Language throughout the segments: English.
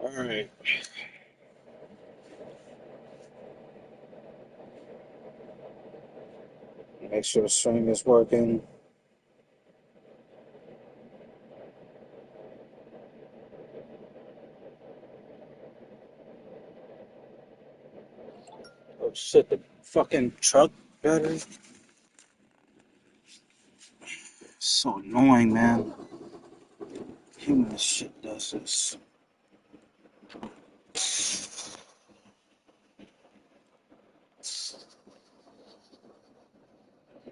All right. Make sure the stream is working. Oh shit, the fucking truck battery. So annoying, man. Human as shit does this.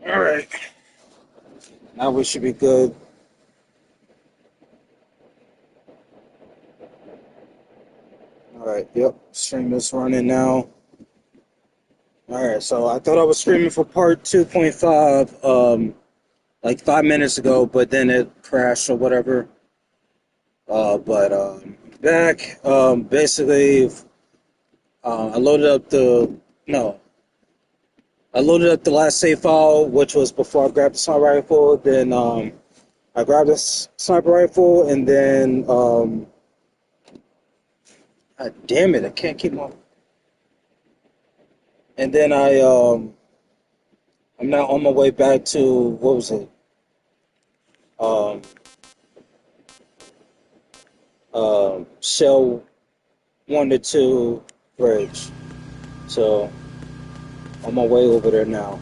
All right. Now we should be good. All right. Yep. Stream is running now. All right. So I thought I was streaming for part 2.5, like 5 minutes ago, but then it crashed or whatever. But back. Basically, I loaded up the no. I loaded up the last save file, which was before I grabbed the sniper rifle. Then I grabbed the sniper rifle, and then God damn it, I can't keep on. And then I'm now on my way back to what was it? Um, Shell 1 to 2 bridge. So on my way over there now.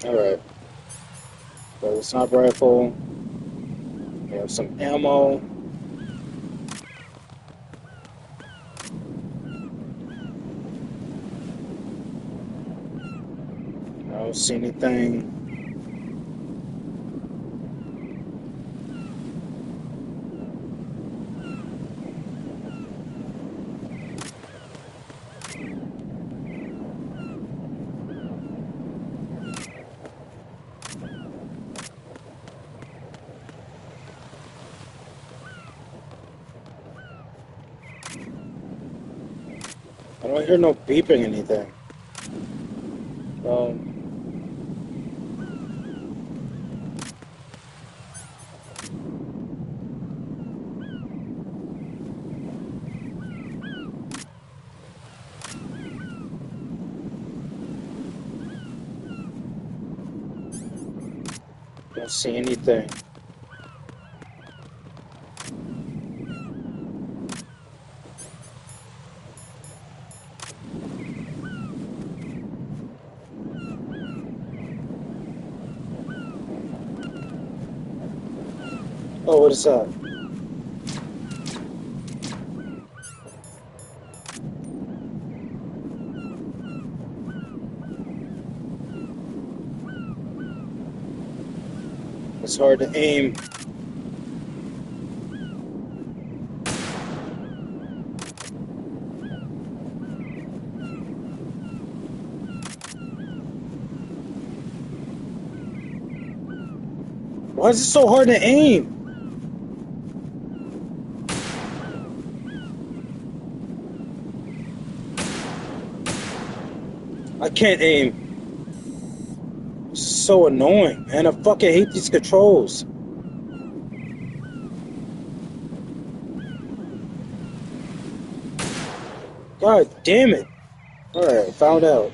All right. So the sniper rifle. We have some ammo. I don't see anything. I don't hear no beeping anything. Um, don't see anything. Oh, what is that? It's hard to aim. Why is it so hard to aim? I can't aim. It's so annoying, man. I fucking hate these controls. God damn it. Alright, found out.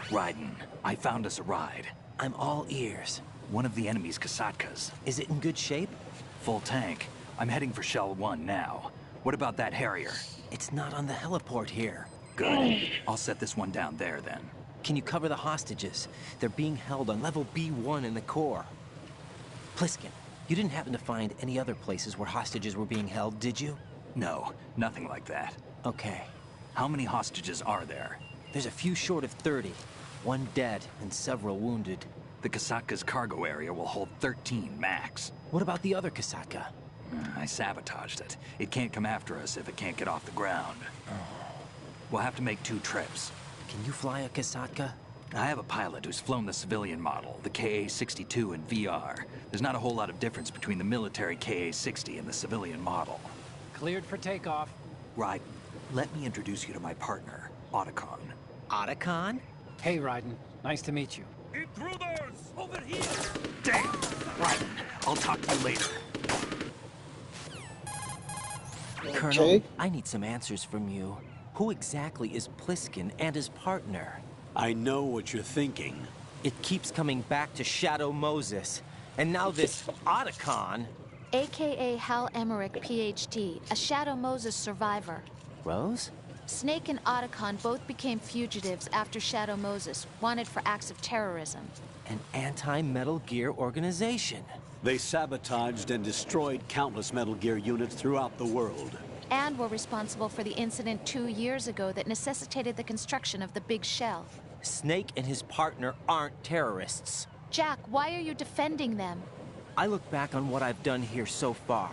Raiden, I found us a ride. I'm all ears. One of the enemy's Kasatkas. Is it in good shape? Full tank. I'm heading for Shell 1 now. What about that Harrier? It's not on the heliport here. Good. I'll set this one down there, then. Can you cover the hostages? They're being held on level B1 in the core. Pliskin, you didn't happen to find any other places where hostages were being held, did you? No, nothing like that. Okay. How many hostages are there? There's a few short of 30. One dead and several wounded. The Kasatka's cargo area will hold 13 max. What about the other Kasatka? I sabotaged it. It can't come after us if it can't get off the ground. We'll have to make 2 trips. Can you fly a Kasatka? I have a pilot who's flown the civilian model, the KA-62 in VR. There's not a whole lot of difference between the military KA-60 and the civilian model. Cleared for takeoff. Right. Let me introduce you to my partner, Otacon. Otacon? Hey, Raiden. Nice to meet you. Intruders! Over here! Damn! Right. I'll talk to you later. Colonel, I need some answers from you. Who exactly is Pliskin and his partner? I know what you're thinking. It keeps coming back to Shadow Moses. And now this Otacon... AKA Hal Emmerich, PhD, a Shadow Moses survivor. Rose? Snake and Otacon both became fugitives after Shadow Moses, wanted for acts of terrorism. An anti-Metal Gear organization. They sabotaged and destroyed countless Metal Gear units throughout the world. And were responsible for the incident 2 years ago that necessitated the construction of the Big Shell. Snake and his partner aren't terrorists. Jack, why are you defending them? I look back on what I've done here so far,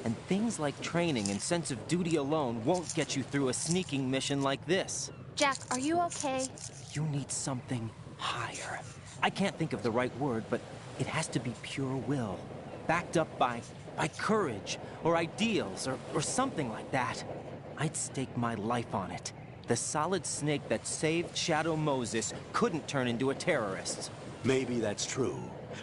and things like training and sense of duty alone won't get you through a sneaking mission like this. Jack, are you okay? You need something higher. I can't think of the right word, but it has to be pure will, backed up by courage, or ideals, or something like that. I'd stake my life on it. The solid Snake that saved Shadow Moses couldn't turn into a terrorist. Maybe that's true,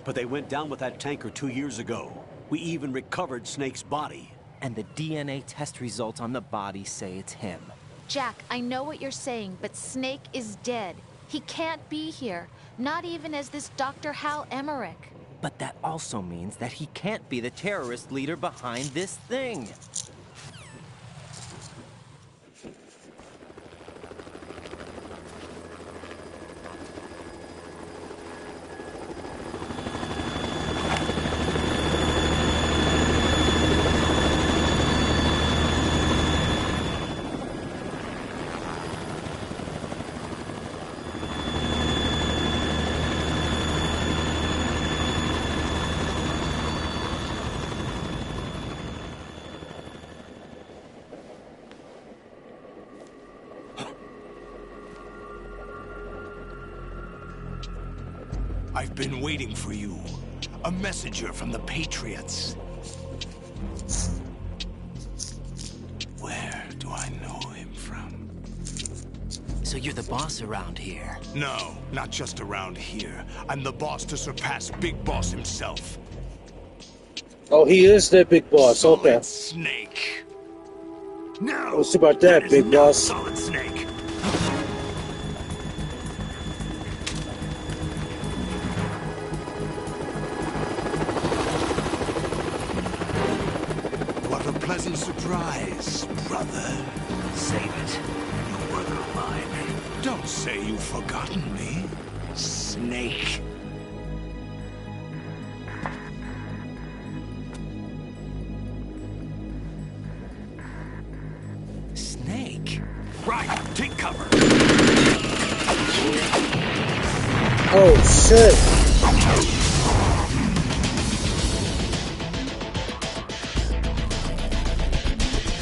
but they went down with that tanker 2 years ago. We even recovered Snake's body. And the DNA test results on the body say it's him. Jack, I know what you're saying, but Snake is dead. He can't be here, not even as this Dr. Hal Emmerich. But that also means that he can't be the terrorist leader behind this thing. I've been waiting for you. A messenger from the Patriots. Where do I know him from? So you're the boss around here? No, not just around here. I'm the boss to surpass Big Boss himself. Oh, he is the big boss. Solid Okay. Snake. No. What's about that, is Big not Boss? Solid Snake. What a pleasant surprise, brother. Save it. You'll work on mine. Don't say you've forgotten me, Snake. Snake? Right, take cover. Oh, shit.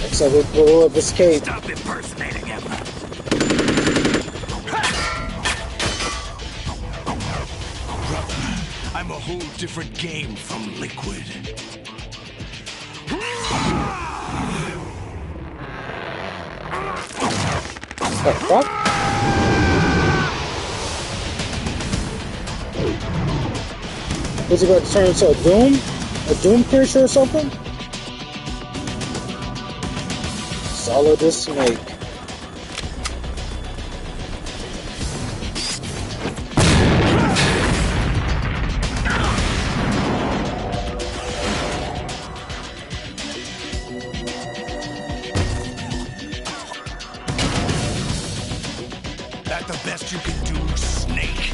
Looks like we blew up escape. Stop impersonating him. Brother, I'm a whole different game from Liquid. The fuck? Was he about to turn into a Doom? A Doom creature or something? Solid as Snake. that the best you can do, Snake?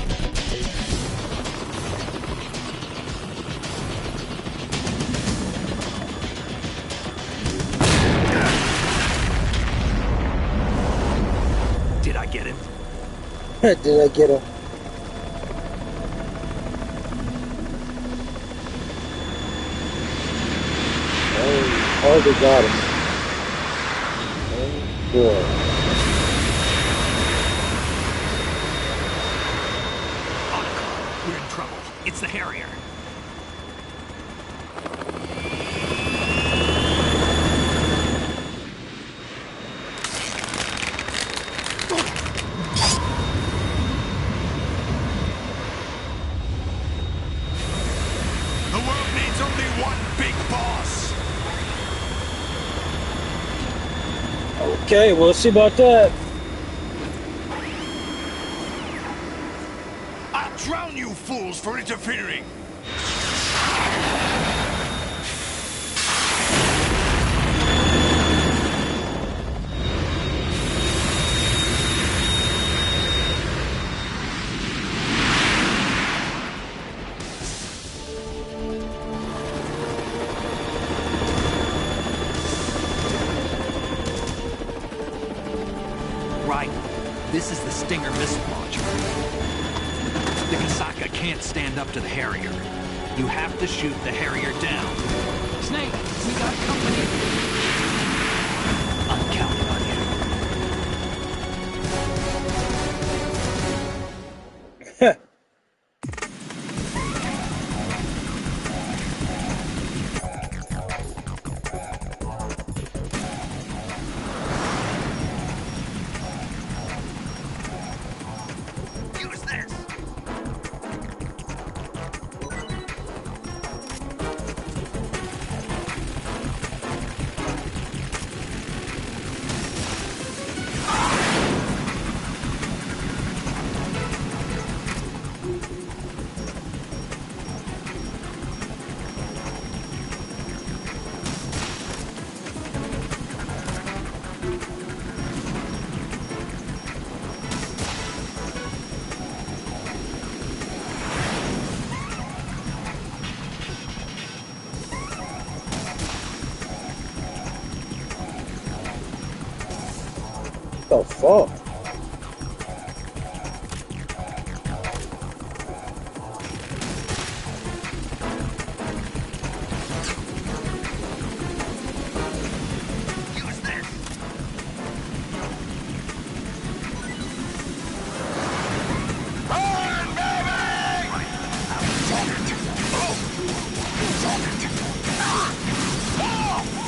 Did I get him? Did I get him? Oh, they got him. Oh, boy. We're in trouble. It's the Harrier. The world needs only one big boss. Okay, we'll see about that. I'll drown you fools for interfering. Right. This is the Stinger missile launcher. The Kasaka can't stand up to the Harrier. You have to shoot the Harrier down. Snake, we got company. I'm counting on you. Use this. The fuck? Use this.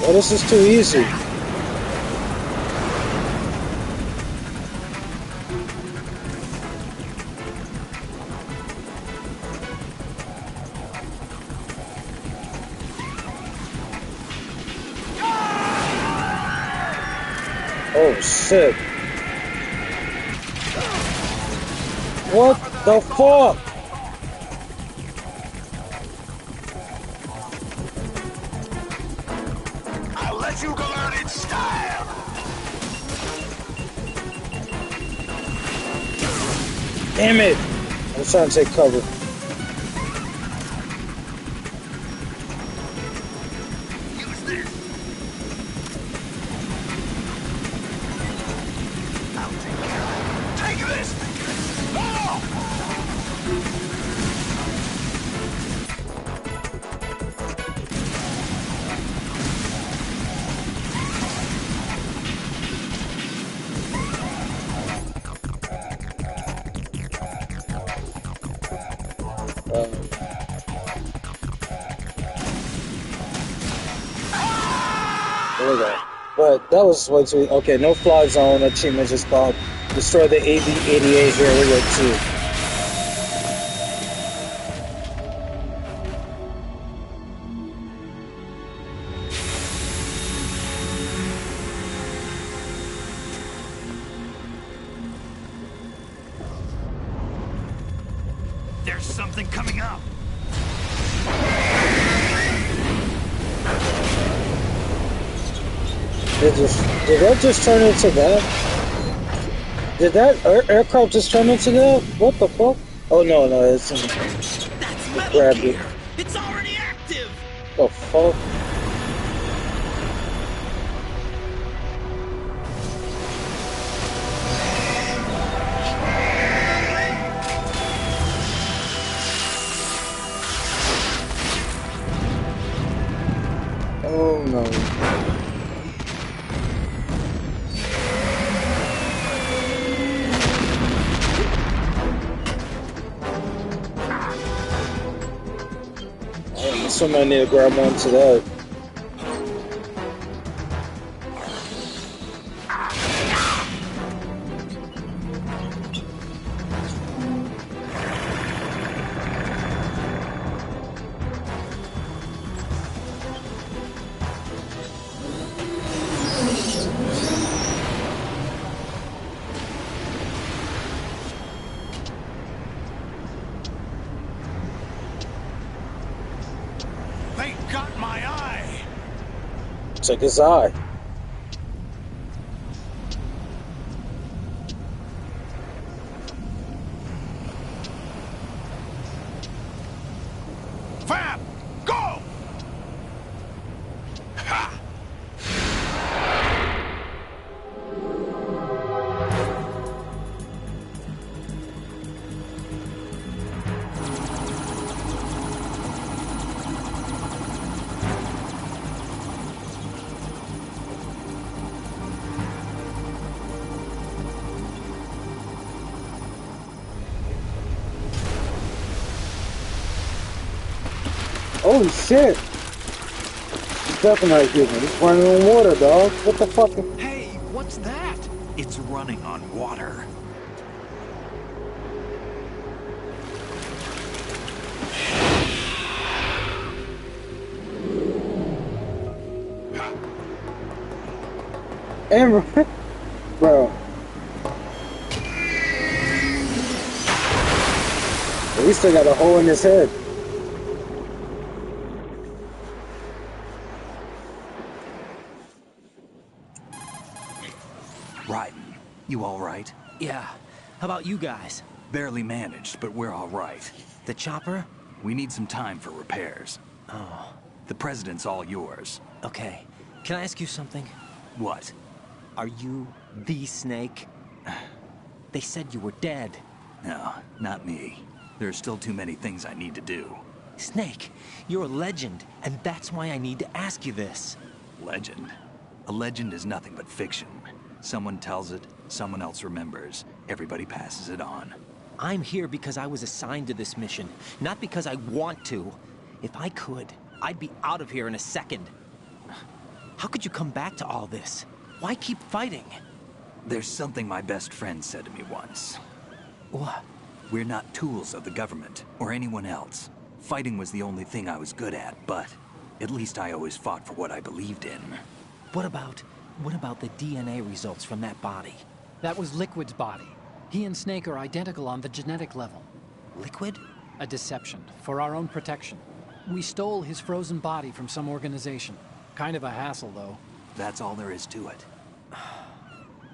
Well, this is too easy. Oh shit. What the fuck? I'll let you go learn in style. Damn it! I'm trying to take cover. Use this. Take this. There we go. But that was way too. Okay, no fly zone achievement just called destroy the AV-88 area 2. There's something coming up. Did that just turn into that? Did that aircraft just turn into that? What the fuck? Oh no, no, it's That's Metal grabbed it. Gear! It's already active! The fuck? Oh no. Somebody need to grab onto that. They got my eye! Check his eye. Fab! Go! Ha! Holy shit! It's definitely getting it. It's running on water, dog. What the fuck? Hey, what's that? It's running on water. And bro. He still got a hole in his head. Raiden, you all right? Yeah. How about you guys? Barely managed, but we're all right. The chopper? We need some time for repairs. Oh, The president's all yours. okay. Can I ask you something? What? Are you the Snake? They said you were dead. No, not me. There are still too many things I need to do. Snake, you're a legend, and that's why I need to ask you this. Legend? A legend is nothing but fiction. Someone tells it, someone else remembers. Everybody passes it on. I'm here because I was assigned to this mission, not because I want to. If I could, I'd be out of here in a second. How could you come back to all this? Why keep fighting? There's something my best friend said to me once. What? We're not tools of the government or anyone else. Fighting was the only thing I was good at, but at least I always fought for what I believed in. What about the DNA results from that body? That was Liquid's body. He and Snake are identical on the genetic level. Liquid? A deception, for our own protection. We stole his frozen body from some organization. Kind of a hassle, though. That's all there is to it.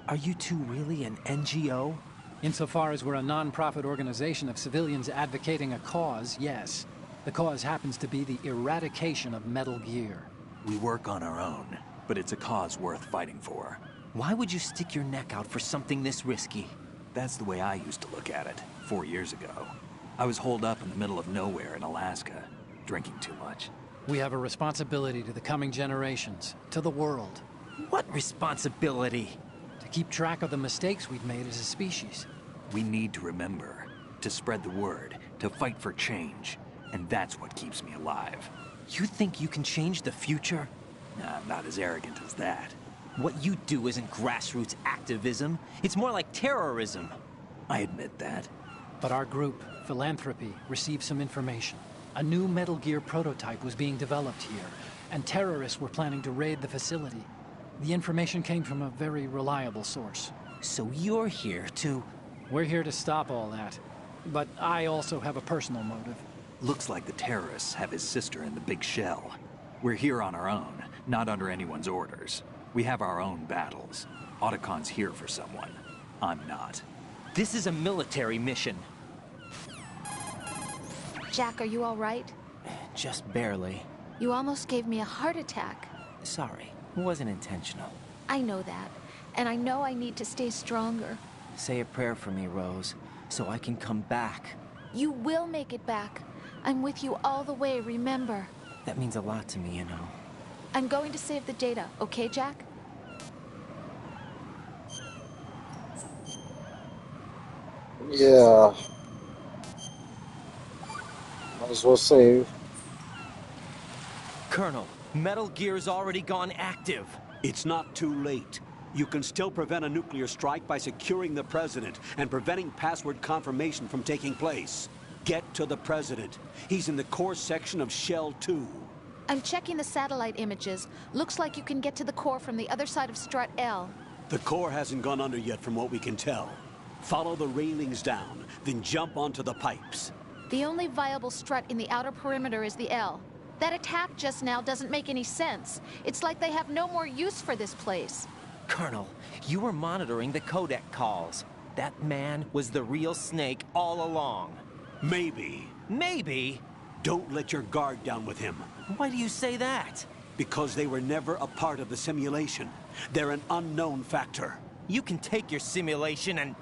Are you two really an NGO? Insofar as we're a non-profit organization of civilians advocating a cause, yes. The cause happens to be the eradication of Metal Gear. We work on our own, but it's a cause worth fighting for. Why would you stick your neck out for something this risky? That's the way I used to look at it, 4 years ago. I was holed up in the middle of nowhere in Alaska, drinking too much. We have a responsibility to the coming generations, to the world, What responsibility? to keep track of the mistakes we've made as a species. We need to remember, to spread the word, to fight for change. And that's what keeps me alive. You think you can change the future? I'm not as arrogant as that. What you do isn't grassroots activism. It's more like terrorism. I admit that. But our group, Philanthropy, received some information. A new Metal Gear prototype was being developed here, and terrorists were planning to raid the facility. The information came from a very reliable source. So you're here to... We're here to stop all that. But I also have a personal motive. Looks like the terrorists have his sister in the big shell. We're here on our own, not under anyone's orders. We have our own battles. Otacon's here for someone. I'm not. This is a military mission. Jack, are you all right? Just barely. You almost gave me a heart attack. Sorry, it wasn't intentional. I know that, and I know I need to stay stronger. Say a prayer for me, Rose, so I can come back. You will make it back. I'm with you all the way, remember? That means a lot to me, you know. I'm going to save the data, okay, Jack? Yeah. Might as well save. Colonel, Metal Gear's already gone active. It's not too late. You can still prevent a nuclear strike by securing the president and preventing password confirmation from taking place. Get to the president. He's in the core section of Shell 2. I'm checking the satellite images. Looks like you can get to the core from the other side of Strut L. The core hasn't gone under yet from what we can tell. Follow the railings down, then jump onto the pipes. The only viable strut in the outer perimeter is the L. That attack just now doesn't make any sense. It's like they have no more use for this place. Colonel, you were monitoring the codec calls. That man was the real Snake all along. Maybe. Maybe? Don't let your guard down with him. Why do you say that? Because they were never a part of the simulation. They're an unknown factor. You can take your simulation and...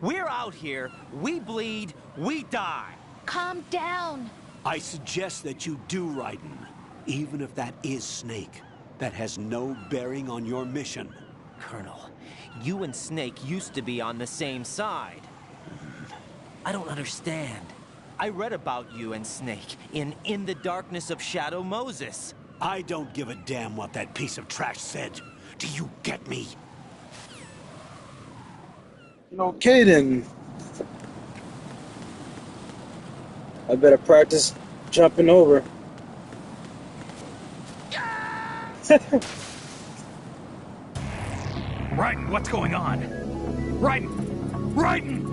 We're out here, we bleed, we die. Calm down. I suggest that you do, Raiden. Even if that is Snake. That has no bearing on your mission. Colonel, you and Snake used to be on the same side. I don't understand. I read about you and Snake in the Darkness of Shadow Moses. I don't give a damn what that piece of trash said. Do you get me? Okay then. I better practice jumping over. Raiden, what's going on? Raiden! Raiden!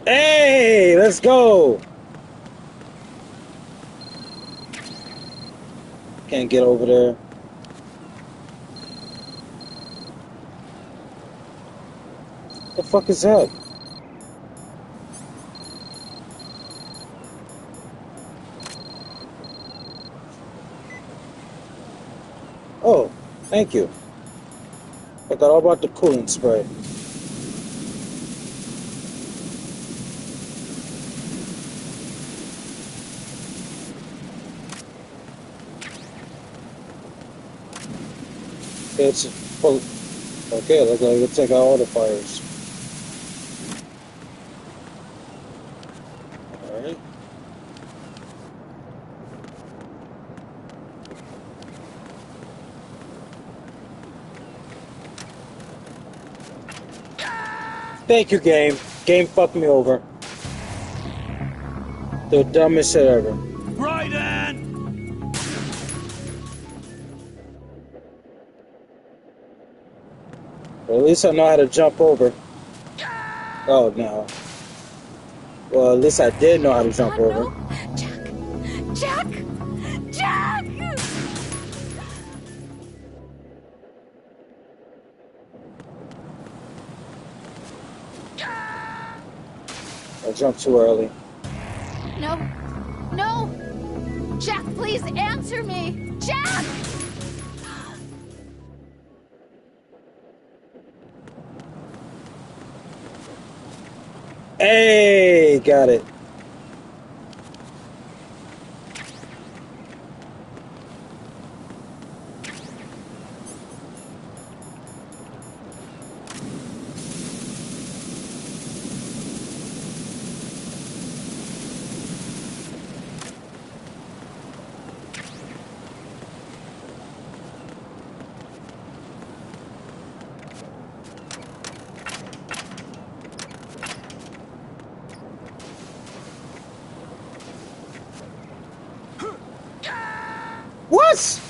Hey, let's go. Can't get over there. The fuck is that? Oh, thank you. Forgot all about the cooling spray. It's full. Okay, looks like it's take out all the fires. Alright. Thank you, game. Game fucked me over. The dumbest shit ever. Raiden! Well, at least I know how to jump over. Oh, no. Well, at least I did know how to jump Oh, over. no. Jack! Jack! Jack! I jumped too early. No. No! Jack, please answer me! Jack! Hey, got it. What?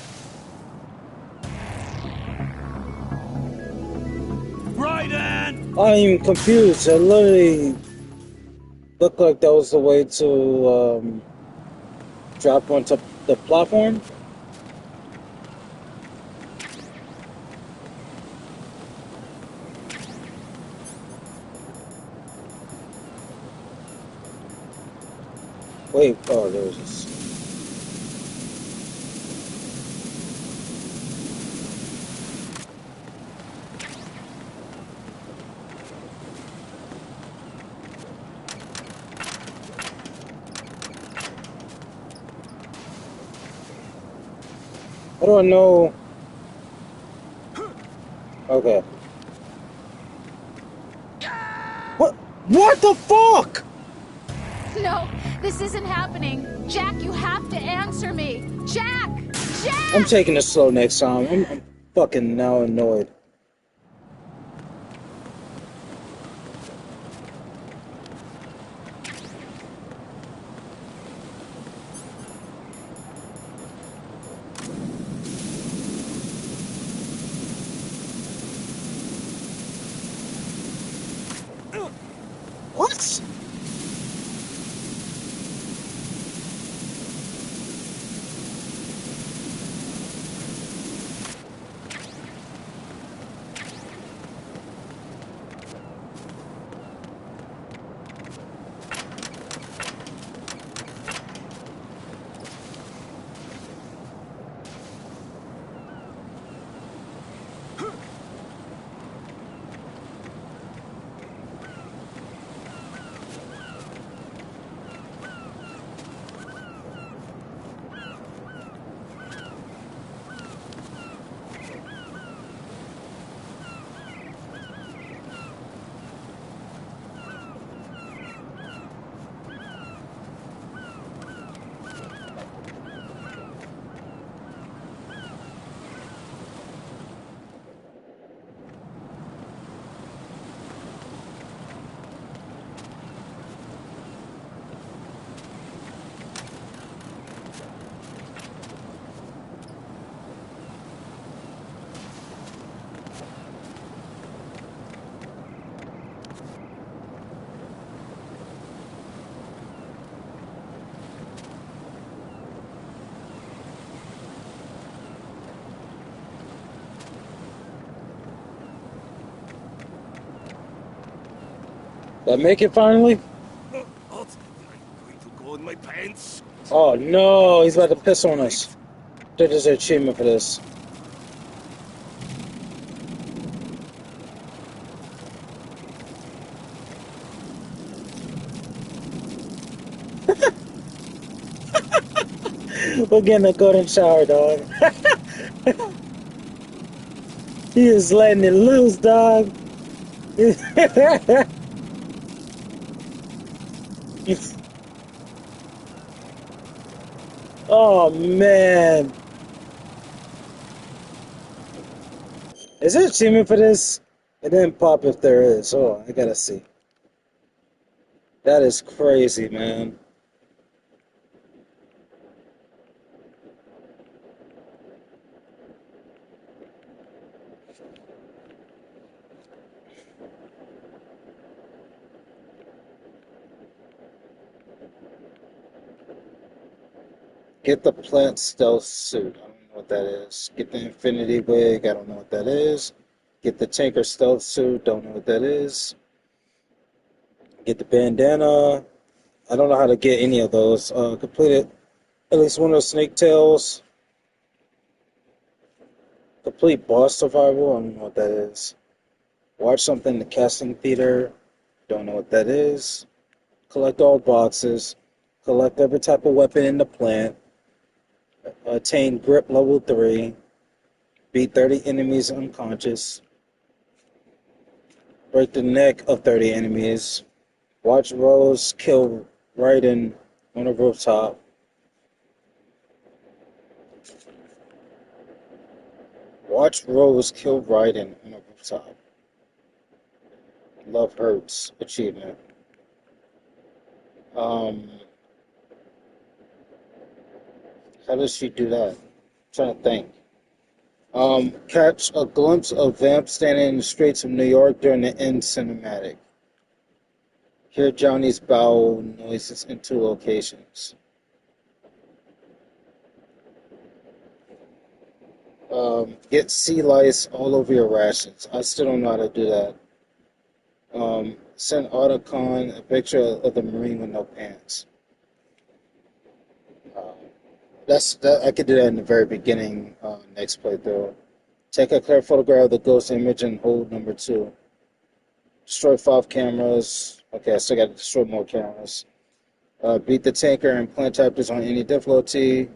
Raiden! I'm even confused. It literally looked like that was the way to drop onto the platform? Wait, oh, there was this. How do I know? Okay. What? What the fuck? No, this isn't happening. Jack, you have to answer me. Jack! I'm Jack! taking it slow next time. I'm fucking now annoyed. What? Did I make it finally? What? I'm going to go in my pants. Oh no, he's about to piss on us. There's an achievement for this. We're getting a golden shower, dog. He is letting it loose, dog. Oh man. Is there an achievement for this? It didn't pop if there is. Oh, I gotta see. That is crazy, man. Get the plant stealth suit. I don't know what that is. Get the infinity wig. I don't know what that is. Get the tanker stealth suit. Don't know what that is. Get the bandana. I don't know how to get any of those. Completed at least one of the snake tails. Complete boss survival. I don't know what that is. Watch something in the casting theater. Don't know what that is. Collect all boxes. Collect every type of weapon in the plant. Attain grip level 3. Beat 30 enemies unconscious. Break the neck of 30 enemies. Watch Rose kill Raiden on a rooftop. Watch Rose kill Raiden on a rooftop. Love hurts achievement. How does she do that? I'm trying to think. Catch a glimpse of Vamp standing in the streets of New York during the end cinematic. Hear Johnny's bowel noises in 2 locations. Get sea lice all over your rations. I still don't know how to do that. Send Autocon a picture of the Marine with no pants. That I could do that in the very beginning, next playthrough. Take a clear photograph of the ghost image and hold number 2. Destroy 5 cameras. Okay, I still got to destroy more cameras. Beat the tanker and plant chapters on any difficulty.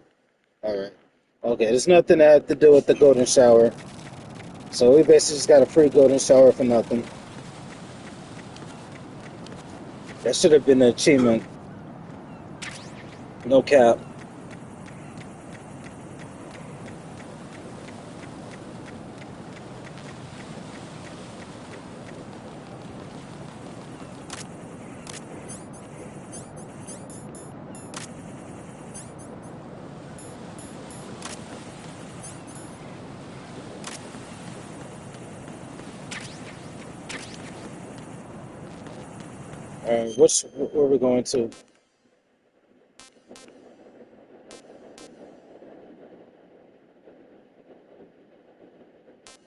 Alright. Okay, there's nothing that have to do with the golden shower. So we basically just got a free golden shower for nothing. That should have been an achievement. No cap. Alright, where are we going to?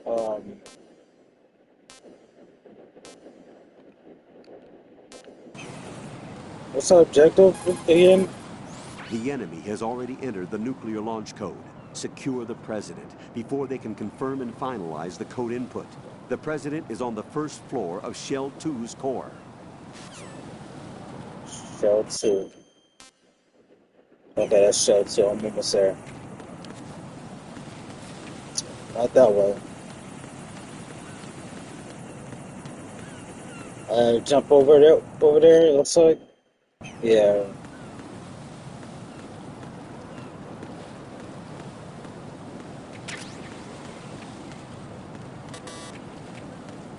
Um, what's our objective again? The enemy has already entered the nuclear launch code. Secure the president before they can confirm and finalize the code input. The president is on the first floor of Shell 2's core. Shell 2. Okay, that's Shell 2. I'm almost there. Not that way. Jump over there, it looks like. Yeah.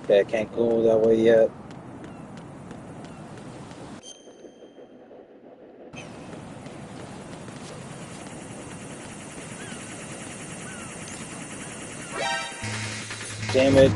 Okay, I can't go that way yet. Damn it.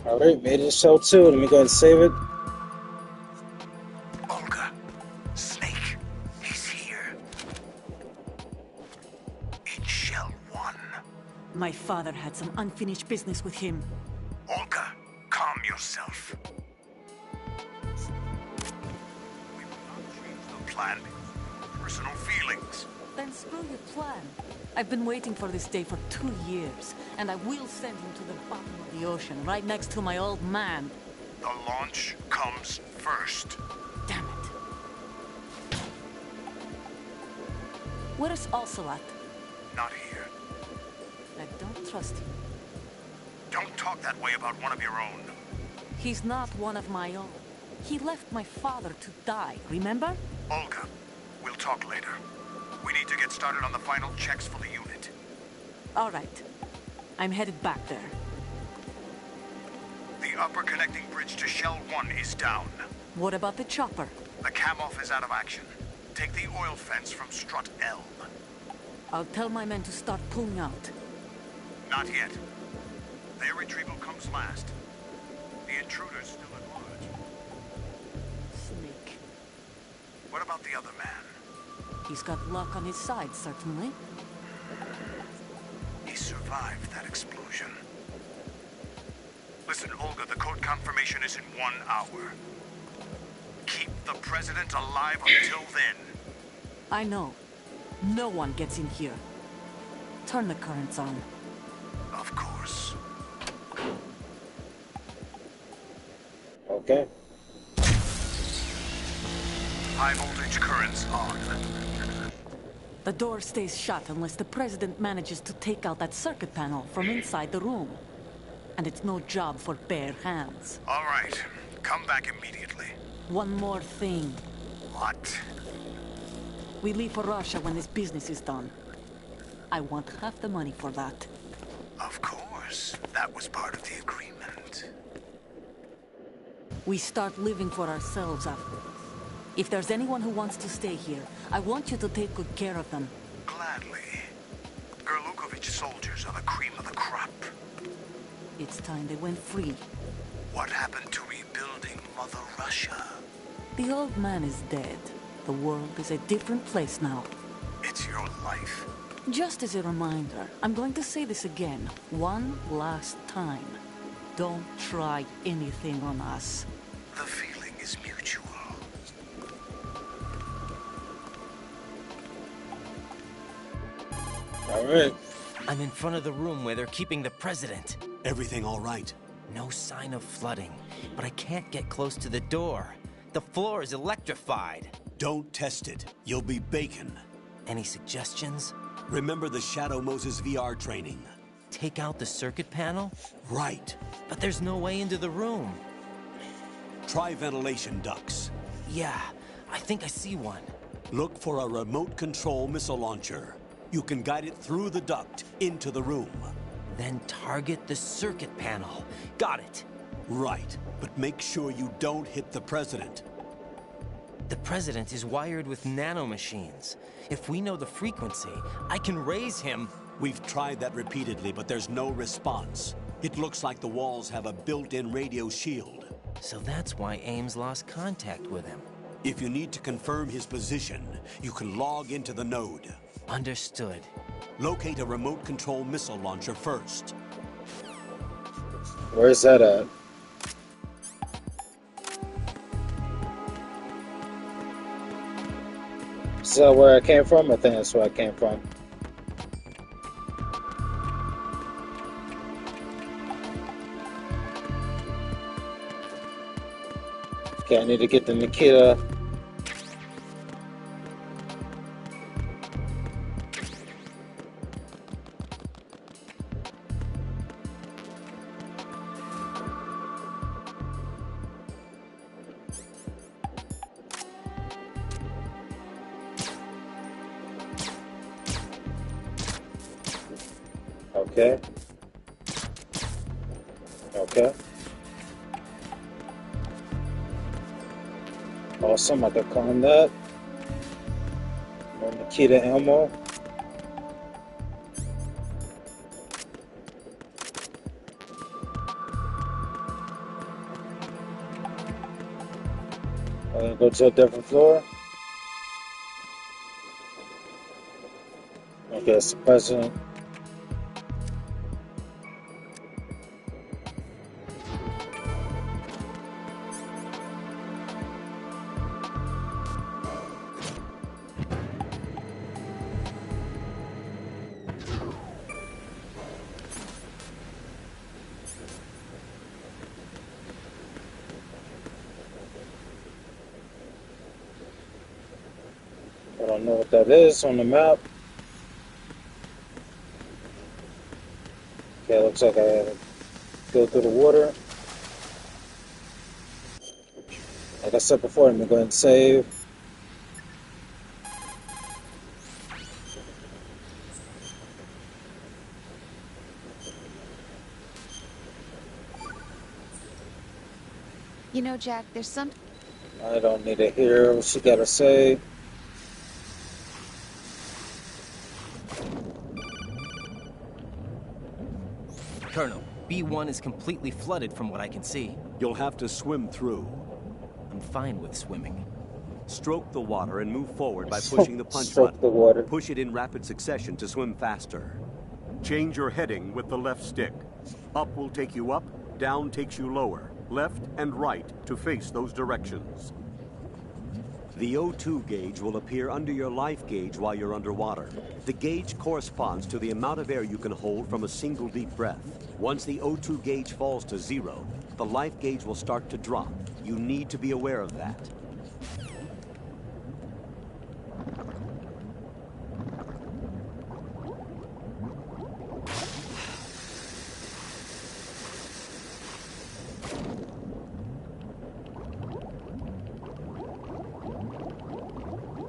Alright, made it to Shell 2. Let me go ahead and save it. Olga, Snake, he's here. In Shell 1. My father had some unfinished business with him. Olga, calm yourself. We will not change the plan because of personal feelings. Then screw your plan. I've been waiting for this day for 2 years, and I will send him to the bottom of the ocean, right next to my old man. The launch comes first. Damn it. Where's Ocelot? Not here. I don't trust him. Don't talk that way about one of your own. He's not one of my own. He left my father to die, remember? Olga, we'll talk later. We need to get started on the final checks for the unit. All right. I'm headed back there. The upper connecting bridge to Shell 1 is down. What about the chopper? The cam-off is out of action. Take the oil fence from strut L. I'll tell my men to start pulling out. Not yet. Their retrieval comes last. The intruder's still at large. Snake. What about the other man? He's got luck on his side, certainly. He survived that explosion. Listen, Olga, the code confirmation is in 1 hour. Keep the president alive until then. I know. No one gets in here. Turn the currents on. Of course. Okay. High voltage currents on. The door stays shut unless the president manages to take out that circuit panel from inside the room. And it's no job for bare hands. All right. Come back immediately. One more thing. What? We leave for Russia when this business is done. I want half the money for that. Of course. That was part of the agreement. We start living for ourselves after this. If there's anyone who wants to stay here, I want you to take good care of them. Gladly. Gerlukovich soldiers are the cream of the crop. It's time they went free. What happened to rebuilding Mother Russia? The old man is dead. The world is a different place now. It's your life. Just as a reminder, I'm going to say this again, one last time. Don't try anything on us. The feeling is mutual. All right. I'm in front of the room where they're keeping the president. Everything all right? No sign of flooding, but I can't get close to the door. The floor is electrified. Don't test it. You'll be bacon. Any suggestions? Remember the Shadow Moses VR training? Take out the circuit panel? Right. But there's no way into the room. Try ventilation ducts. Yeah, I think I see one. Look for a remote control missile launcher. You can guide it through the duct into the room. Then target the circuit panel. Got it. Right, but make sure you don't hit the president. The president is wired with nanomachines. If we know the frequency, I can raise him. We've tried that repeatedly, but there's no response. It looks like the walls have a built-in radio shield. So that's why Ames lost contact with him. If you need to confirm his position, you can log into the node. Understood. Locate a remote control missile launcher first. Where's that at? Is that where I came from? I think that's where I came from. Okay, I need to get the Nikita. Okay. Okay. Awesome, I can climb that. More Nikita ammo. I'm gonna go to a different floor. Okay, it's the president. I don't know what that is on the map. Okay, looks like I have to go through the water. Like I said before, I'm going to go ahead and save. You know, Jack, there's some... I don't need to hear what she got to say. Colonel, B1 is completely flooded from what I can see. You'll have to swim through. I'm fine with swimming. Stroke the water and move forward by pushing the punch Stroke button. the water. Push it in rapid succession to swim faster. Change your heading with the left stick. Up will take you up, down takes you lower. Left and right to face those directions. The O2 gauge will appear under your life gauge while you're underwater. The gauge corresponds to the amount of air you can hold from a single deep breath. Once the O2 gauge falls to 0, the life gauge will start to drop. You need to be aware of that.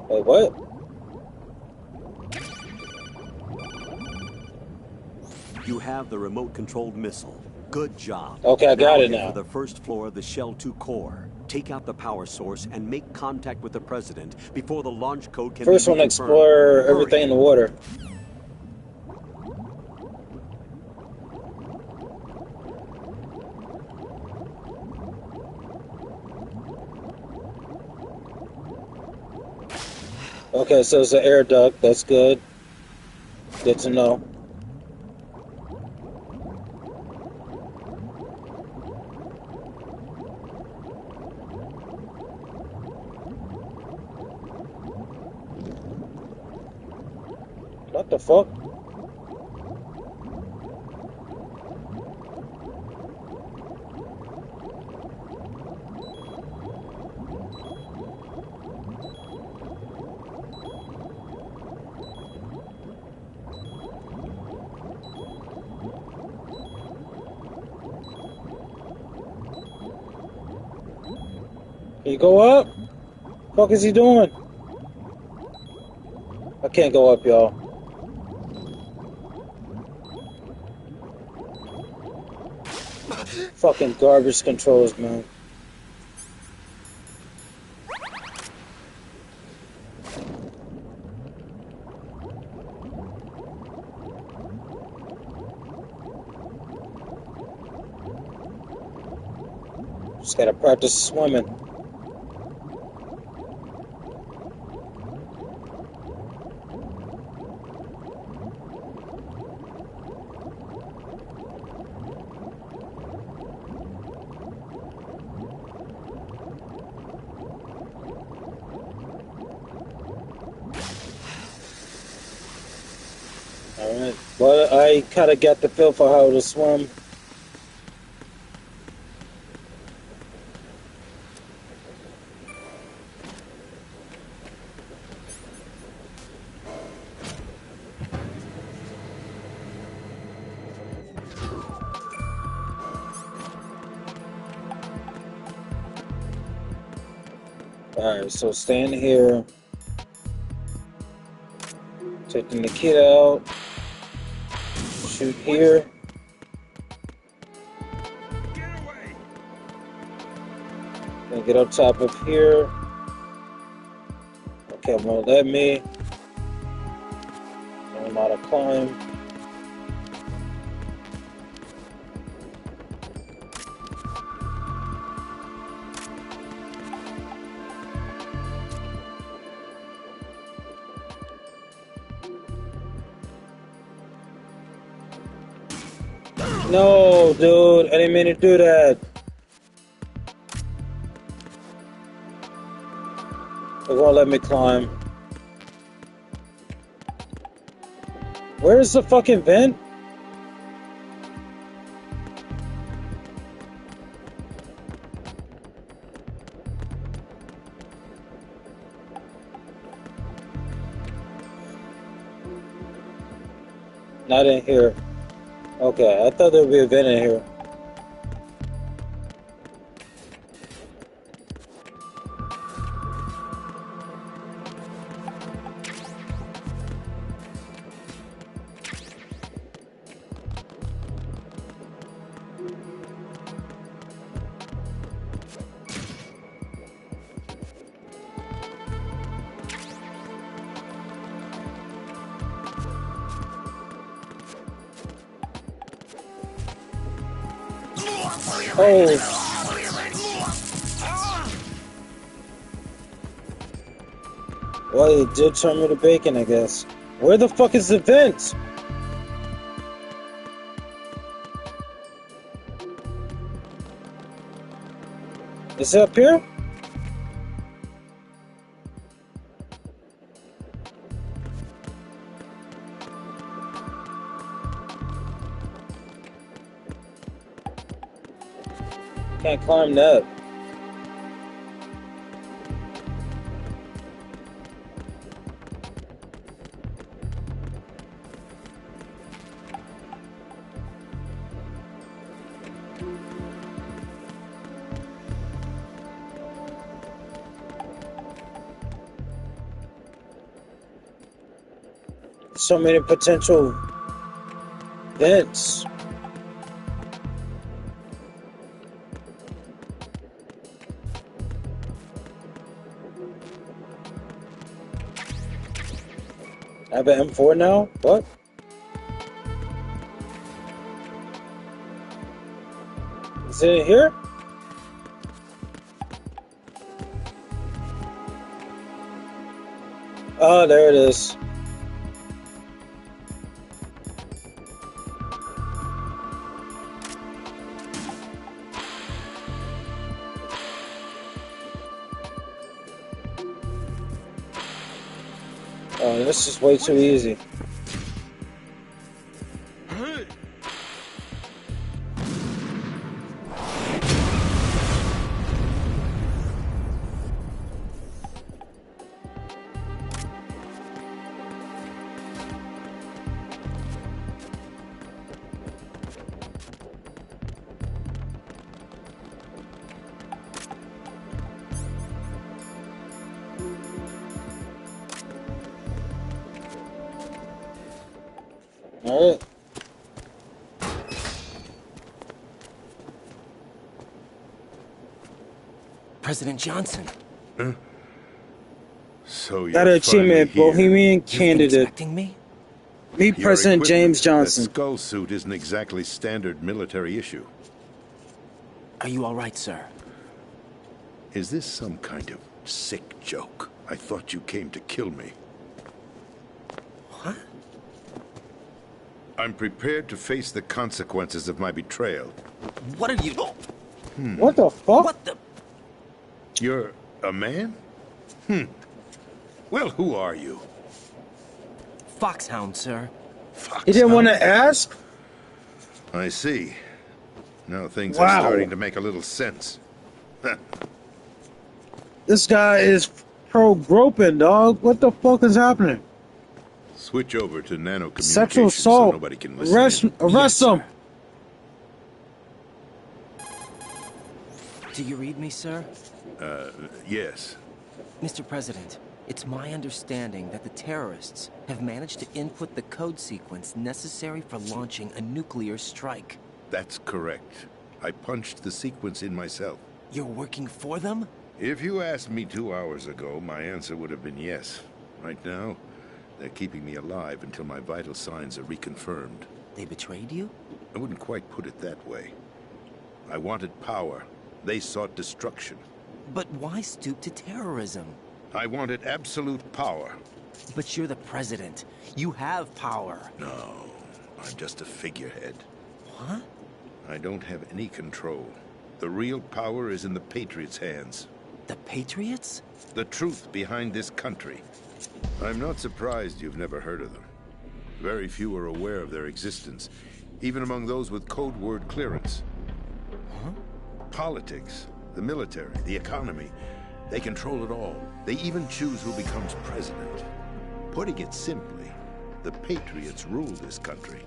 Wait, what? You have the remote-controlled missile. Good job. Okay, I got it Head now. for the first floor of the Shell 2 core. Take out the power source and make contact with the president before the launch code can First be one, reconfirmed. explore everything in the water. Okay, so it's an air duct. That's good. Good to know. What the fuck? Can you go up? What the fuck is he doing? I can't go up, y'all. Fucking garbage controls, man. Just gotta practice swimming. Alright, well, I kind of got the feel for how to swim. Alright, so stand here. Taking the kid out. Shoot here. Then get up top of here. Okay, won't let me. I don't know how to climb. No, dude, I didn't mean to do that. It won't let me climb. Where's the fucking vent? Not in here. Okay, I thought there would be a vent in here. Oh. Well, he did turn me to bacon, I guess. Where the fuck is the vent? Is it up here? Can't climb that. So many potential Vents. I have an M4 now? What? Is it in here? Oh, there it is. Oh, this is way too easy. All right. President Johnson. Huh? So you're Got an achievement, finally here. Bohemian You've been Candidate. expecting me? Meet Your President James equipment, Johnson. That skull suit isn't exactly standard military issue. Are you all right, sir? Is this some kind of sick joke? I thought you came to kill me. What? I'm prepared to face the consequences of my betrayal. What are you... What the fuck? What the... You're a man? Well, who are you? Foxhound, sir. Foxhound? He didn't want to ask? I see. Now things Wow. are starting to make a little sense. This guy is pro-groping, dog. What the fuck is happening? Switch over to nanocommunications Sexual so assault. nobody can listen Arrest, in. arrest him. Do you read me, sir? Yes. Mr. President, it's my understanding that the terrorists have managed to input the code sequence necessary for launching a nuclear strike. That's correct. I punched the sequence in myself. You're working for them? If you asked me 2 hours ago, my answer would have been yes. Right now, they're keeping me alive until my vital signs are reconfirmed. They betrayed you? I wouldn't quite put it that way. I wanted power. They sought destruction. But why stoop to terrorism? I wanted absolute power. But you're the president. You have power. No, I'm just a figurehead. What? I don't have any control. The real power is in the Patriots' hands. The Patriots? The truth behind this country. I'm not surprised you've never heard of them. Very few are aware of their existence, even among those with code word clearance. Huh? Politics, the military, the economy, they control it all. They even choose who becomes president. Putting it simply, the Patriots rule this country.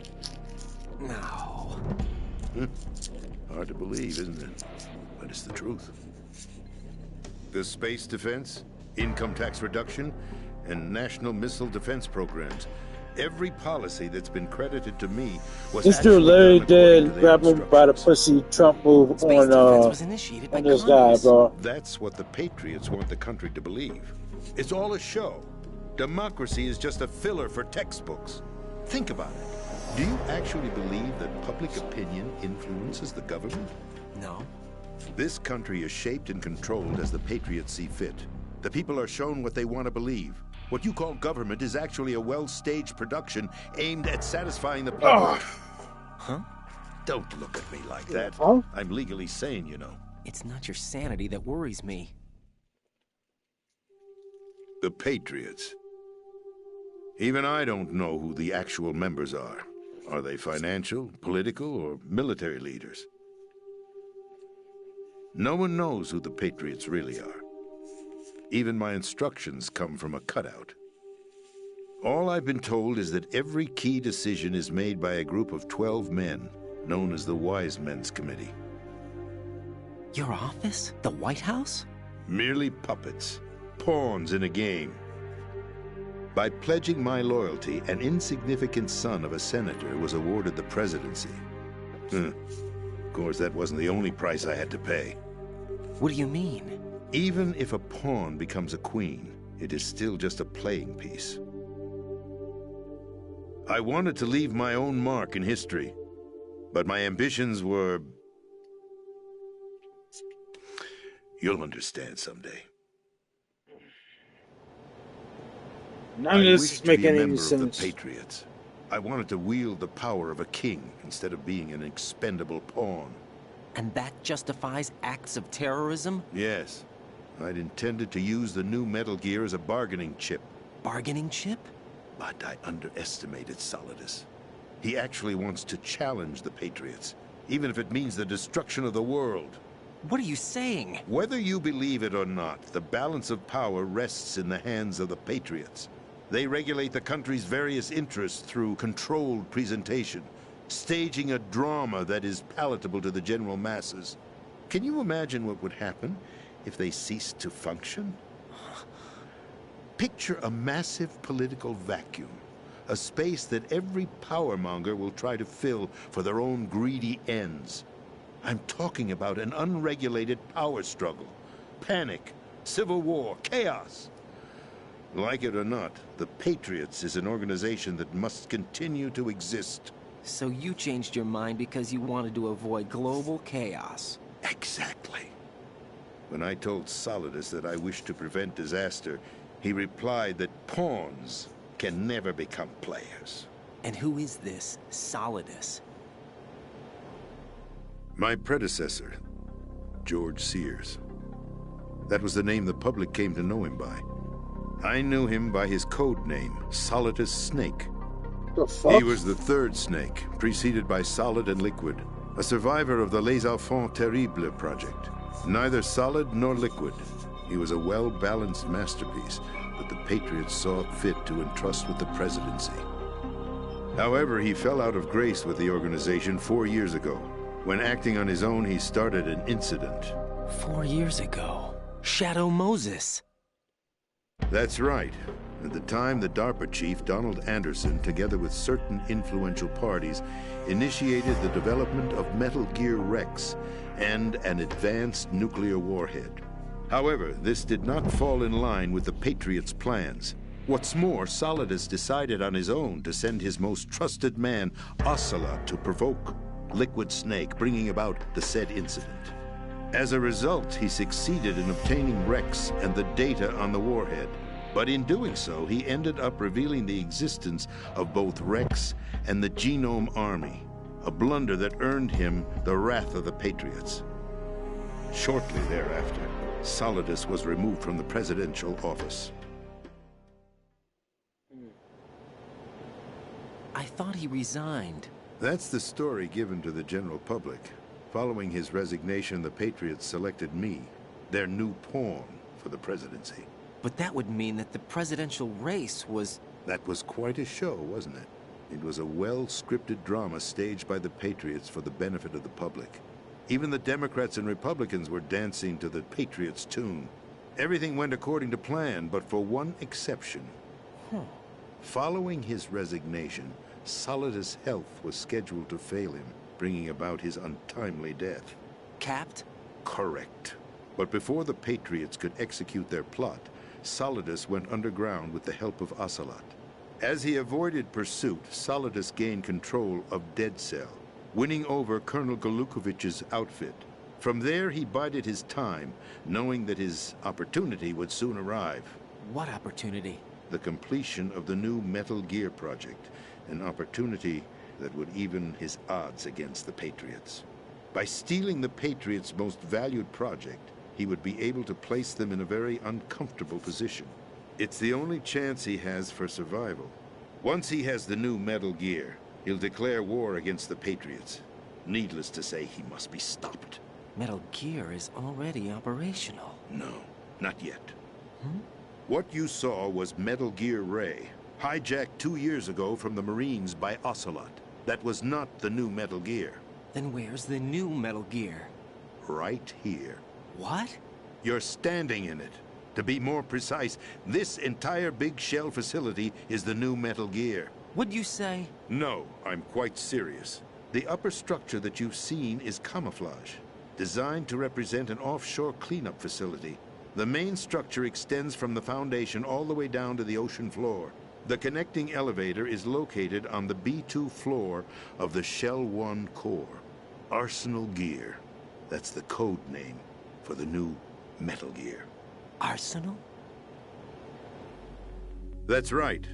No. Hard to believe, isn't it? But it's the truth. The space defense, income tax reduction, and national missile defense programs. Every policy that's been credited to me was This dude literally did grab him by the pussy Trump move Space defense was initiated by on this guy, Congress. bro. That's what the Patriots want the country to believe. It's all a show. Democracy is just a filler for textbooks. Think about it. Do you actually believe that public opinion influences the government? No. This country is shaped and controlled as the Patriots see fit. The people are shown what they want to believe. What you call government is actually a well-staged production aimed at satisfying the public. Huh? Don't look at me like that. Huh? I'm legally sane, you know. It's not your sanity that worries me. The Patriots. Even I don't know who the actual members are. Are they financial, political, or military leaders? No one knows who the Patriots really are. Even my instructions come from a cutout. All I've been told is that every key decision is made by a group of 12 men, known as the Wise Men's Committee. Your office? The White House? Merely puppets, pawns in a game. By pledging my loyalty, an insignificant son of a senator was awarded the presidency. Of course, that wasn't the only price I had to pay. What do you mean? Even if a pawn becomes a queen, it is still just a playing piece. I wanted to leave my own mark in history, but my ambitions were... You'll understand someday. None of this is making any Of the sense. Patriots. I wanted to wield the power of a king instead of being an expendable pawn. And that justifies acts of terrorism? Yes. I'd intended to use the new Metal Gear as a bargaining chip. Bargaining chip? But I underestimated Solidus. He actually wants to challenge the Patriots, even if it means the destruction of the world. What are you saying? Whether you believe it or not, the balance of power rests in the hands of the Patriots. They regulate the country's various interests through controlled presentation, staging a drama that is palatable to the general masses. Can you imagine what would happen if they ceased to function? Picture a massive political vacuum, a space that every powermonger will try to fill for their own greedy ends. I'm talking about an unregulated power struggle, panic, civil war, chaos. Like it or not, the Patriots is an organization that must continue to exist. So you changed your mind because you wanted to avoid global chaos. Exactly. When I told Solidus that I wished to prevent disaster, he replied that pawns can never become players. And who is this Solidus? My predecessor, George Sears. That was the name the public came to know him by. I knew him by his code name, Solidus Snake. The fuck? He was the third Snake, preceded by Solid and Liquid, a survivor of the Les Enfants Terribles project. Neither solid nor liquid. He was a well-balanced masterpiece that the Patriots saw fit to entrust with the presidency. However, he fell out of grace with the organization 4 years ago. When acting on his own, he started an incident. 4 years ago. Shadow Moses. That's right. At the time, the DARPA chief, Donald Anderson, together with certain influential parties, initiated the development of Metal Gear Rex and an advanced nuclear warhead. However, this did not fall in line with the Patriots' plans. What's more, Solidus decided on his own to send his most trusted man, Ocelot, to provoke Liquid Snake, bringing about the said incident. As a result, he succeeded in obtaining Rex and the data on the warhead. But in doing so, he ended up revealing the existence of both Rex and the Genome Army, a blunder that earned him the wrath of the Patriots. Shortly thereafter, Solidus was removed from the presidential office. I thought he resigned. That's the story given to the general public. Following his resignation, the Patriots selected me, their new pawn, for the presidency. But that would mean that the presidential race was... That was quite a show, wasn't it? It was a well-scripted drama staged by the Patriots for the benefit of the public. Even the Democrats and Republicans were dancing to the Patriots' tune. Everything went according to plan, but for one exception. Following his resignation, Solidus' health was scheduled to fail him, bringing about his untimely death. Capped? Correct. But before the Patriots could execute their plot, Solidus went underground with the help of Ocelot. As he avoided pursuit, Solidus gained control of Dead Cell, winning over Colonel Golukovich's outfit. From there, he bided his time, knowing that his opportunity would soon arrive. What opportunity? The completion of the new Metal Gear project, an opportunity that would even his odds against the Patriots. By stealing the Patriots' most valued project, he would be able to place them in a very uncomfortable position. It's the only chance he has for survival. Once he has the new Metal Gear, he'll declare war against the Patriots. Needless to say, he must be stopped. Metal Gear is already operational. No, not yet. What you saw was Metal Gear Ray, hijacked 2 years ago from the Marines by Ocelot. That was not the new Metal Gear. Then where's the new Metal Gear? Right here. What? You're standing in it. To be more precise, this entire big shell facility is the new Metal Gear. Would you say? No, I'm quite serious. The upper structure that you've seen is camouflage, designed to represent an offshore cleanup facility. The main structure extends from the foundation all the way down to the ocean floor. The connecting elevator is located on the B2 floor of the Shell 1 core. Arsenal Gear. That's the code name for the new Metal Gear. Arsenal? That's right.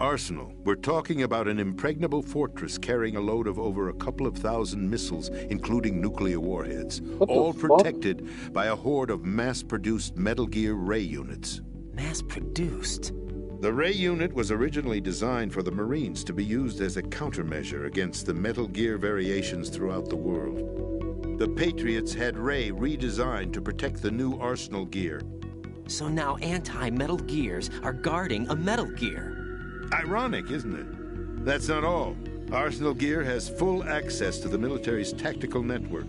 Arsenal. We're talking about an impregnable fortress carrying a load of over a couple of thousand missiles, including nuclear warheads, all protected by a horde of mass-produced Metal Gear Ray units. Mass-produced? The Ray unit was originally designed for the Marines to be used as a countermeasure against the Metal Gear variations throughout the world. The Patriots had Ray redesigned to protect the new Arsenal Gear. So now anti-Metal Gears are guarding a Metal Gear. Ironic, isn't it? That's not all. Arsenal Gear has full access to the military's tactical network,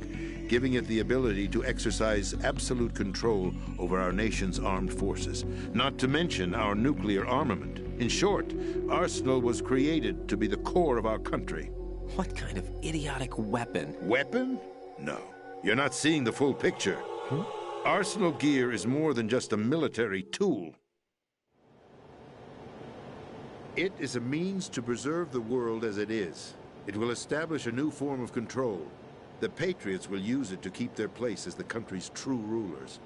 giving it the ability to exercise absolute control over our nation's armed forces, not to mention our nuclear armament. In short, Arsenal was created to be the core of our country. What kind of idiotic weapon? Weapon? No. You're not seeing the full picture. Arsenal Gear is more than just a military tool. It is a means to preserve the world as it is. It will establish a new form of control. The Patriots will use it to keep their place as the country's true rulers.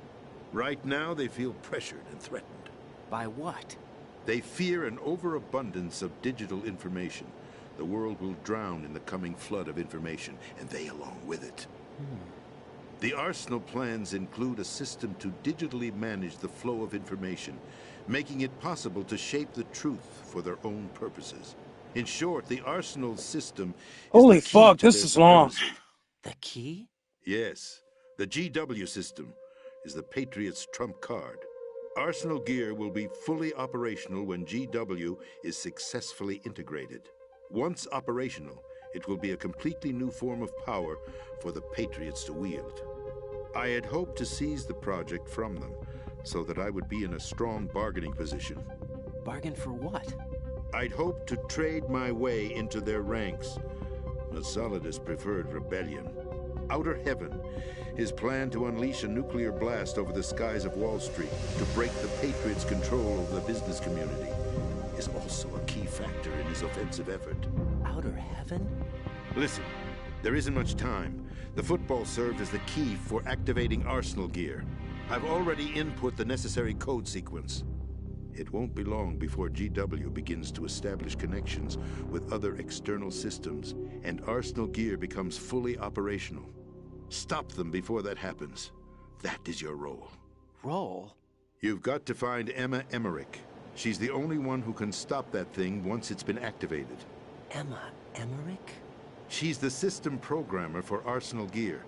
Right now, they feel pressured and threatened. By what? They fear an overabundance of digital information. The world will drown in the coming flood of information, and they along with it. The Arsenal plans include a system to digitally manage the flow of information, making it possible to shape the truth for their own purposes. In short, the Arsenal system is Holy the key fuck, to this their is long. supremacy. The key? Yes. The GW system is the Patriots' trump card. Arsenal Gear will be fully operational when GW is successfully integrated. Once operational, it will be a completely new form of power for the Patriots to wield. I had hoped to seize the project from them, so that I would be in a strong bargaining position. Bargain for what? I'd hoped to trade my way into their ranks, but Solidus preferred rebellion. Outer Heaven, his plan to unleash a nuclear blast over the skies of Wall Street to break the Patriots' control over the business community, is also a key factor in his offensive effort. Outer Heaven? Listen, there isn't much time. The football served as the key for activating Arsenal Gear. I've already input the necessary code sequence. It won't be long before GW begins to establish connections with other external systems, and Arsenal Gear becomes fully operational. Stop them before that happens. That is your role. Role? You've got to find Emma Emmerich. She's the only one who can stop that thing once it's been activated. Emma Emmerich? She's the system programmer for Arsenal Gear.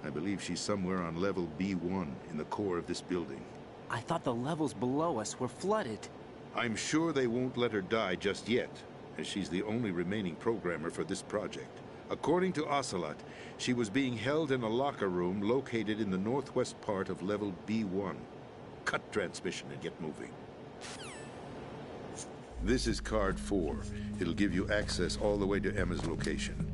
I believe she's somewhere on level B1 in the core of this building. I thought the levels below us were flooded. I'm sure they won't let her die just yet, as she's the only remaining programmer for this project. According to Ocelot, she was being held in a locker room located in the northwest part of level B1. Cut transmission and get moving. This is card 4. It'll give you access all the way to Emma's location.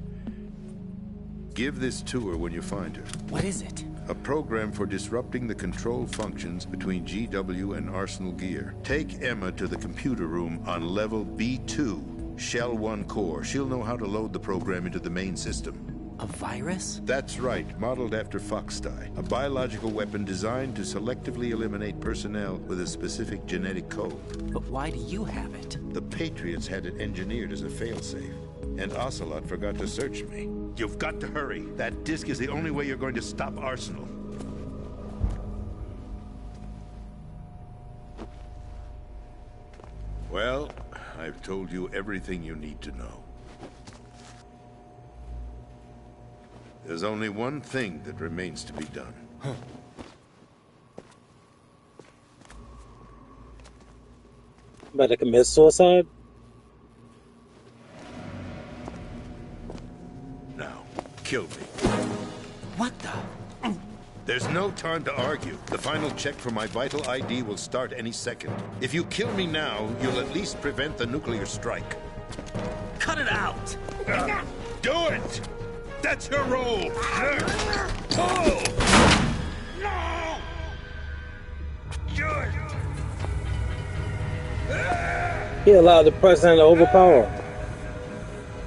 Give this to her when you find her. What is it? A program for disrupting the control functions between GW and Arsenal Gear. Take Emma to the computer room on level B2, Shell 1 core. She'll know how to load the program into the main system. A virus? That's right, modeled after Foxdie, a biological weapon designed to selectively eliminate personnel with a specific genetic code. But why do you have it? The Patriots had it engineered as a failsafe, and Ocelot forgot to search me. You've got to hurry. That disk is the only way you're going to stop Arsenal. Well, I've told you everything you need to know. There's only one thing that remains to be done. About to commit suicide? Now, kill me. What the? There's no time to argue. The final check for my vital ID will start any second. If you kill me now, you'll at least prevent the nuclear strike. Cut it out! Do it! That's your role! Pull! No! Do it! He allowed the president to overpower him.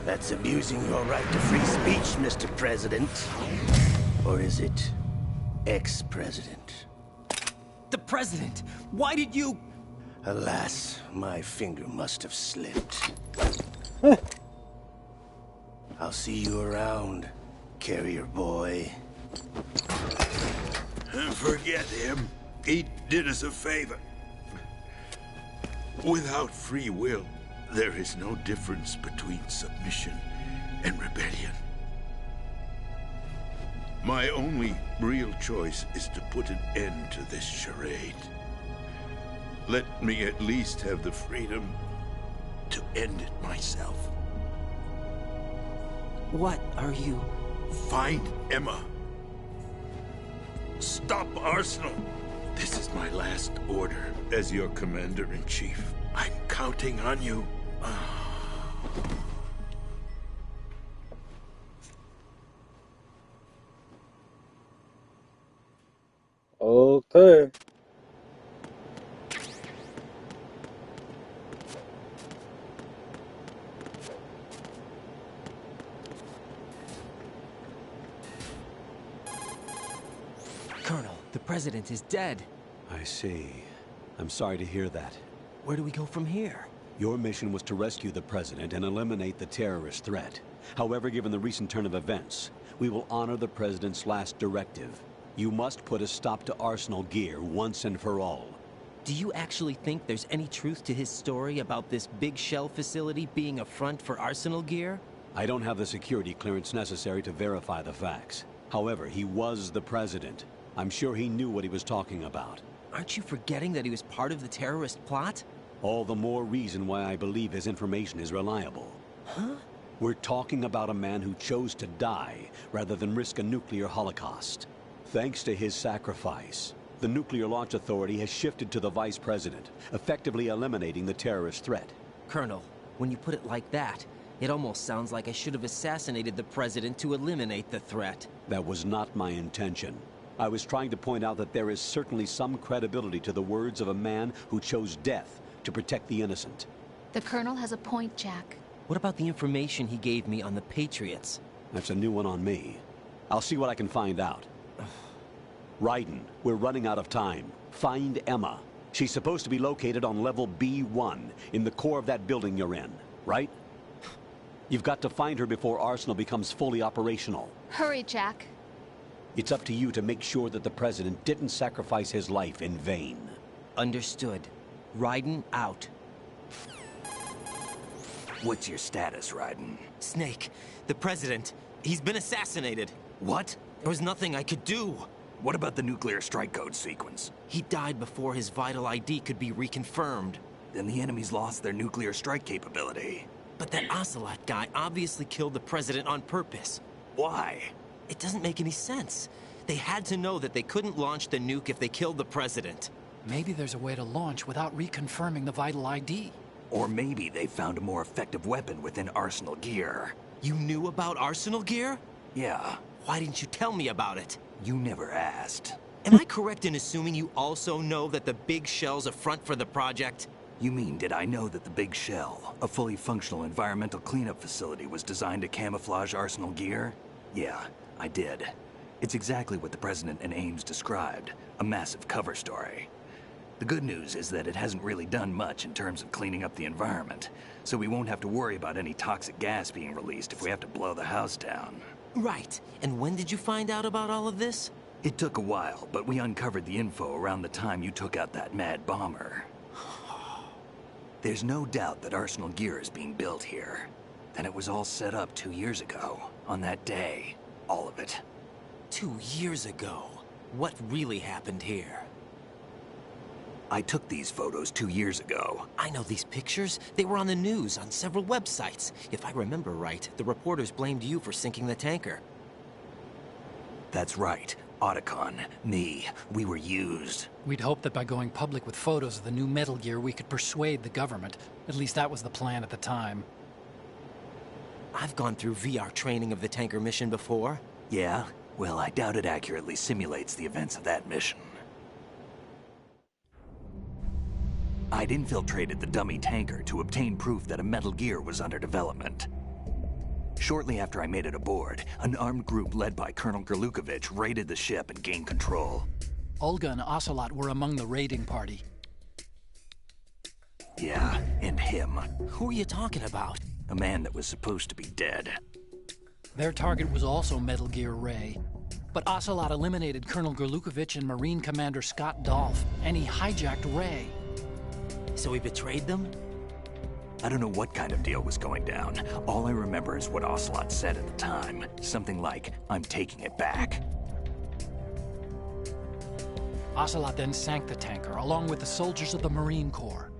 That's abusing your right to free speech, Mr. President. Or is it ex-president? The president! Why did you... Alas, my finger must have slipped. I'll see you around, carrier boy. Forget him. He did us a favor. Without free will, there is no difference between submission and rebellion. My only real choice is to put an end to this charade. Let me at least have the freedom to end it myself. What are you... Find Emma. Stop Arsenal. This is my last order as your commander-in-chief. I'm counting on you. Okay. Colonel, the president is dead. I see. I'm sorry to hear that. Where do we go from here? Your mission was to rescue the president and eliminate the terrorist threat. However, given the recent turn of events, we will honor the president's last directive. You must put a stop to Arsenal Gear once and for all. Do you actually think there's any truth to his story about this big shell facility being a front for Arsenal Gear? I don't have the security clearance necessary to verify the facts. However, he was the president. I'm sure he knew what he was talking about. Aren't you forgetting that he was part of the terrorist plot? All the more reason why I believe his information is reliable. Huh? We're talking about a man who chose to die rather than risk a nuclear holocaust. Thanks to his sacrifice, the Nuclear Launch Authority has shifted to the vice president, effectively eliminating the terrorist threat. Colonel, when you put it like that, it almost sounds like I should have assassinated the president to eliminate the threat. That was not my intention. I was trying to point out that there is certainly some credibility to the words of a man who chose death to protect the innocent. The Colonel has a point, Jack. What about the information he gave me on the Patriots? That's a new one on me. I'll see what I can find out. Raiden, we're running out of time. Find Emma. She's supposed to be located on level B1, in the core of that building you're in, right? You've got to find her before Arsenal becomes fully operational. Hurry, Jack. It's up to you to make sure that the president didn't sacrifice his life in vain. Understood. Raiden out. What's your status, Raiden? Snake, the president, he's been assassinated. What? There was nothing I could do. What about the nuclear strike code sequence? He died before his vital ID could be reconfirmed. Then the enemy's lost their nuclear strike capability. But that Ocelot guy obviously killed the president on purpose. Why? It doesn't make any sense. They had to know that they couldn't launch the nuke if they killed the president. Maybe there's a way to launch without reconfirming the vital ID. Or maybe they found a more effective weapon within Arsenal Gear. You knew about Arsenal Gear? Yeah. Why didn't you tell me about it? You never asked. Am I correct in assuming you also know that the Big Shell's a front for the project? You mean, did I know that the Big Shell, a fully functional environmental cleanup facility, was designed to camouflage Arsenal Gear? Yeah, I did. It's exactly what the President and Ames described, a massive cover story. The good news is that it hasn't really done much in terms of cleaning up the environment, so we won't have to worry about any toxic gas being released if we have to blow the house down. Right. And when did you find out about all of this? It took a while, but we uncovered the info around the time you took out that mad bomber. There's no doubt that Arsenal Gear is being built here. Then it was all set up 2 years ago, on that day. All of it. 2 years ago? What really happened here? I took these photos 2 years ago. I know these pictures. They were on the news, on several websites. If I remember right, the reporters blamed you for sinking the tanker. That's right. Otacon, me, we were used. We'd hoped that by going public with photos of the new Metal Gear, we could persuade the government. At least that was the plan at the time. I've gone through VR training of the tanker mission before. Yeah? Well, I doubt it accurately simulates the events of that mission. I'd infiltrated the dummy tanker to obtain proof that a Metal Gear was under development. Shortly after I made it aboard, an armed group led by Colonel Gerlukovich raided the ship and gained control. Olga and Ocelot were among the raiding party. Yeah, and him. Who are you talking about? A man that was supposed to be dead. Their target was also Metal Gear Ray. But Ocelot eliminated Colonel Gerlukovich and Marine Commander Scott Dolph, and he hijacked Ray. So he betrayed them? I don't know what kind of deal was going down. All I remember is what Ocelot said at the time. Something like, "I'm taking it back." Ocelot then sank the tanker, along with the soldiers of the Marine Corps.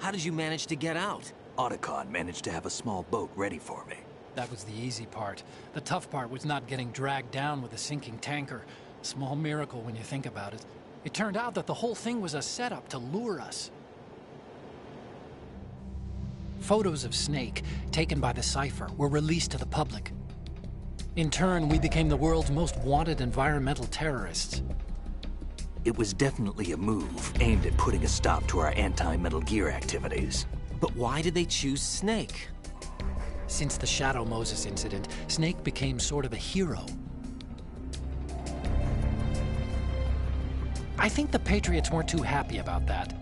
How did you manage to get out? Otacon managed to have a small boat ready for me. That was the easy part. The tough part was not getting dragged down with a sinking tanker. A small miracle when you think about it. It turned out that the whole thing was a setup to lure us. Photos of Snake, taken by the Cypher, were released to the public. In turn, we became the world's most wanted environmental terrorists. It was definitely a move aimed at putting a stop to our anti-Metal Gear activities. But why did they choose Snake? Since the Shadow Moses incident, Snake became sort of a hero. I think the Patriots weren't too happy about that.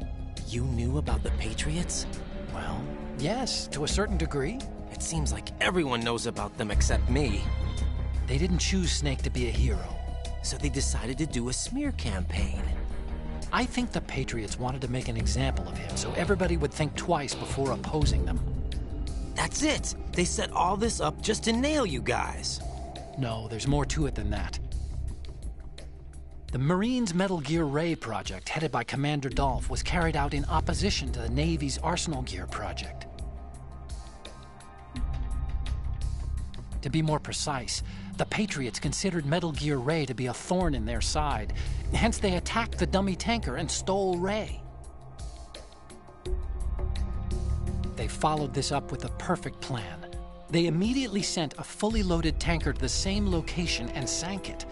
You knew about the Patriots? Well, yes, to a certain degree. It seems like everyone knows about them except me. They didn't choose Snake to be a hero. So they decided to do a smear campaign. I think the Patriots wanted to make an example of him so everybody would think twice before opposing them. That's it! They set all this up just to nail you guys. No, there's more to it than that. The Marines' Metal Gear Ray project, headed by Commander Dolph, was carried out in opposition to the Navy's Arsenal Gear project. To be more precise, the Patriots considered Metal Gear Ray to be a thorn in their side. Hence, they attacked the dummy tanker and stole Ray. They followed this up with a perfect plan. They immediately sent a fully loaded tanker to the same location and sank it.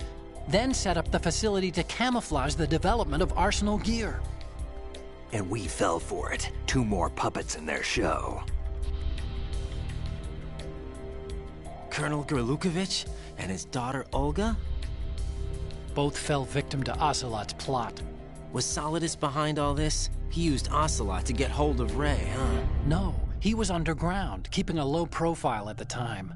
Then set up the facility to camouflage the development of Arsenal Gear. And we fell for it. 2 more puppets in their show. Colonel Gerlukovich and his daughter Olga? Both fell victim to Ocelot's plot. Was Solidus behind all this? He used Ocelot to get hold of Ray, huh? No, he was underground, keeping a low profile at the time.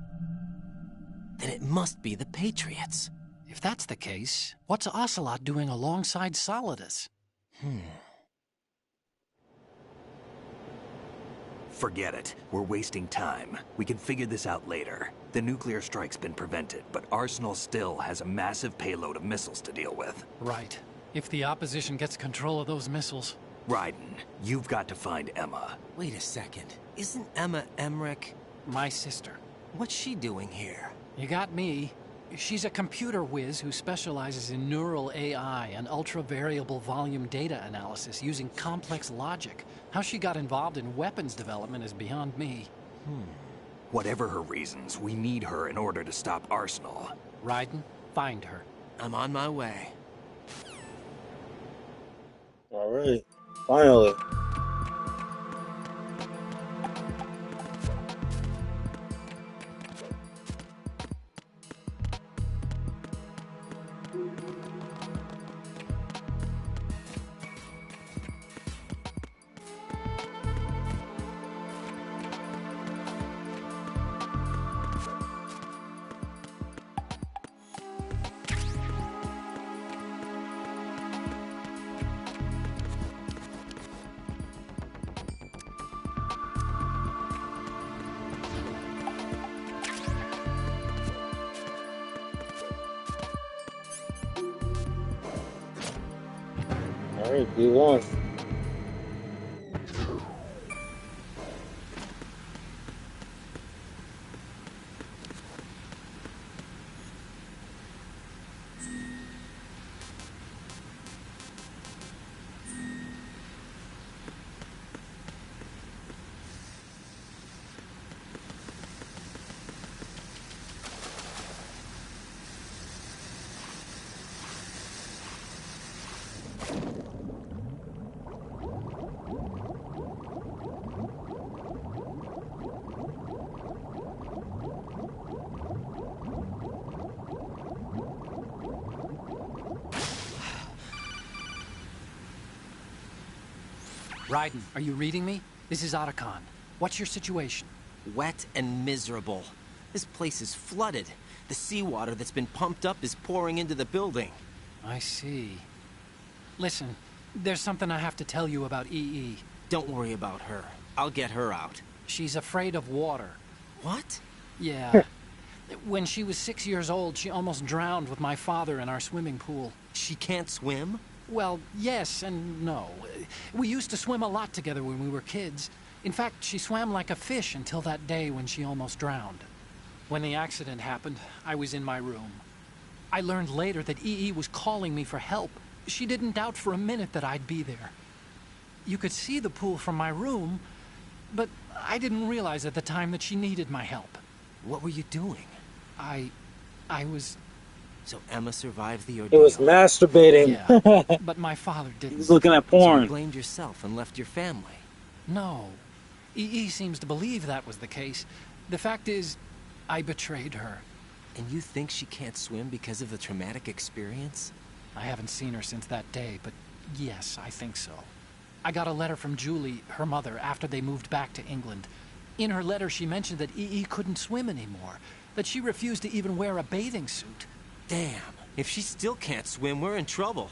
Then it must be the Patriots. If that's the case, what's Ocelot doing alongside Solidus? Forget it. We're wasting time. We can figure this out later. The nuclear strike's been prevented, but Arsenal still has a massive payload of missiles to deal with. Right. If the opposition gets control of those missiles. Raiden, you've got to find Emma. Wait a second. Isn't Emma Emmerich My sister. What's she doing here? You got me. She's a computer whiz who specializes in neural AI and ultra-variable volume data analysis using complex logic. How she got involved in weapons development is beyond me. Whatever her reasons, we need her in order to stop Arsenal. Raiden, find her. I'm on my way. All right, finally. All right, B1. Raiden, are you reading me? This is Otacon. What's your situation? Wet and miserable. This place is flooded. The seawater that's been pumped up is pouring into the building. I see. Listen, there's something I have to tell you about EE. Don't worry about her. I'll get her out. She's afraid of water. What? Yeah. When she was 6 years old, she almost drowned with my father in our swimming pool. She can't swim? Well, yes and no. We used to swim a lot together when we were kids. In fact, she swam like a fish until that day when she almost drowned. When the accident happened, I was in my room. I learned later that EE was calling me for help. She didn't doubt for a minute that I'd be there. You could see the pool from my room, but I didn't realize at the time that she needed my help. What were you doing? I was... So Emma survived the He ordeal. was masturbating. Yeah, but my father didn't. He was looking at So porn. you blamed yourself and left your family. No. EE seems to believe that was the case. The fact is, I betrayed her. And you think she can't swim because of the traumatic experience? I haven't seen her since that day, but yes, I think so. I got a letter from Julie, her mother, after they moved back to England. In her letter, she mentioned that EE couldn't swim anymore, that she refused to even wear a bathing suit. Damn, if she still can't swim, we're in trouble.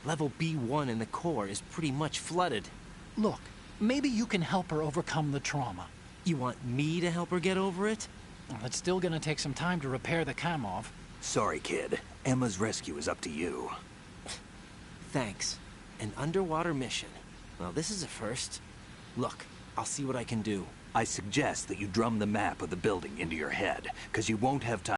Level B1 in the core is pretty much flooded. Look, maybe you can help her overcome the trauma. You want me to help her get over it? Well, it's still gonna take some time to repair the Kamov. Sorry, kid. Emma's rescue is up to you. Thanks. An underwater mission. Well, this is a first. Look, I'll see what I can do. I suggest that you drum the map of the building into your head, because you won't have time.